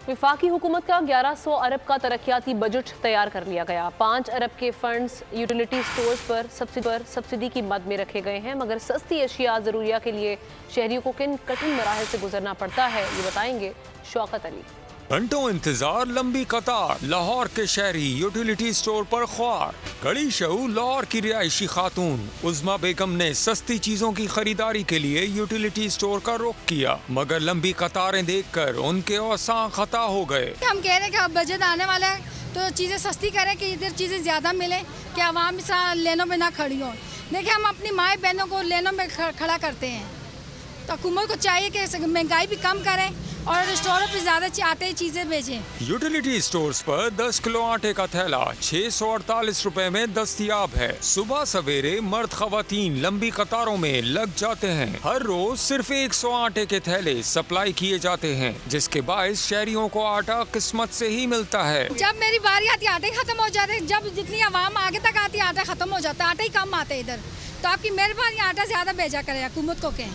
वफाकी हुकूमत का 1100 अरब का तरक्याती बजट तैयार कर लिया गया। 5 अरब के फंड्स यूटिलिटी स्टोर्स पर सब्सिडी की मद में रखे गए हैं, मगर सस्ती अशिया ज़रूरिया के लिए शहरियों को किन कठिन मराहल से गुजरना पड़ता है, ये बताएंगे शौकत अली। घंटों इंतजार, लंबी कतार, लाहौर के शहरी यूटिलिटी स्टोर पर ख्वार। कड़ी शऊ लाहौर की रिहायशी खातून उज़मा बेगम ने सस्ती चीजों की खरीदारी के लिए यूटिलिटी स्टोर का रुख किया, मगर लंबी कतारें देखकर उनके औसान खता हो गए। हम कह रहे हैं कि अब बजट आने वाला है तो चीज़ें सस्ती करें कि इधर चीज़ें ज़्यादा मिलें, कि आवाम लेनों में ना खड़ी हो। देखिए, हम अपनी माए बहनों को लेनों में खड़ा करते हैं, तो हुकूमत को चाहिए कि महंगाई भी कम करें और स्टोरों पे ज़्यादा आटे चीज़ें भेजें। यूटिलिटी स्टोर्स पर 10 किलो आटे का थैला 648 रुपए में दस्तयाब है। सुबह सवेरे मर्द खवातीन लंबी कतारों में लग जाते हैं। हर रोज सिर्फ 100 आटे के थैले सप्लाई किए जाते हैं, जिसके बायस शहरियों को आटा किस्मत से ही मिलता है। जब मेरी बारी आती आटे खत्म हो जाते, जब जितनी आवाम आगे तक आती आटा खत्म हो जाता, आटे ही कम आते इधर। तो आपकी मेहरबानी आटा ज़्यादा भेजा करे, हुकूमत को कहें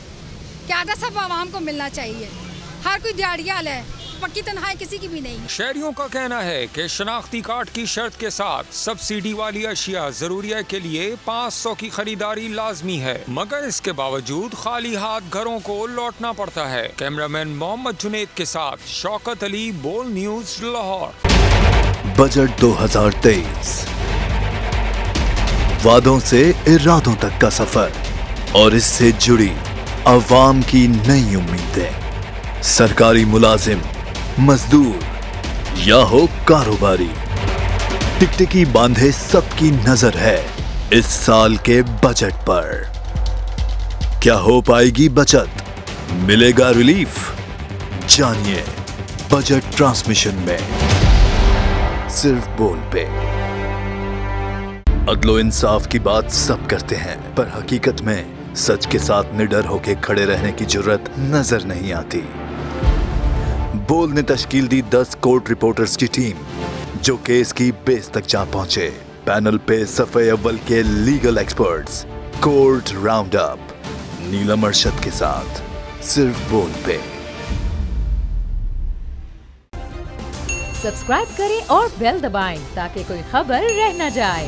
कि आटा सब आवाम को मिलना चाहिए। हर कोई दिहाड़ियाल है, पक्की तनख्वाह किसी की भी नहीं। शहरियों का कहना है कि शनाख्ती कार्ड की शर्त के साथ सब्सिडी वाली अशिया जरूरिया के लिए 500 की खरीदारी लाजमी है, मगर इसके बावजूद खाली हाथ घरों को लौटना पड़ता है। कैमरामैन मोहम्मद जुनेद के साथ शौकत अली, बोल न्यूज, लाहौर। बजट 2023, वादों से इरादों तक का सफर और इससे जुड़ी अवाम की नई उम्मीदें। सरकारी मुलाजिम, मजदूर या हो कारोबारी, टिकटिकी बांधे सबकी नजर है इस साल के बजट पर। क्या हो पाएगी बचत, मिलेगा रिलीफ? जानिए बजट ट्रांसमिशन में, सिर्फ बोल पे। अदलो इंसाफ की बात सब करते हैं, पर हकीकत में सच के साथ निडर होके खड़े रहने की जुर्रत नजर नहीं आती। बोल ने तश्कील दी 10 कोर्ट रिपोर्टर्स की टीम, जो केस की बेस तक जा पहुंचे। पैनल पे सफे अव्वल के legal experts, court round up, Neelam Arshad के साथ, सिर्फ बोल पे। सब्सक्राइब करें और बेल दबाएं ताकि कोई खबर रह न जाए।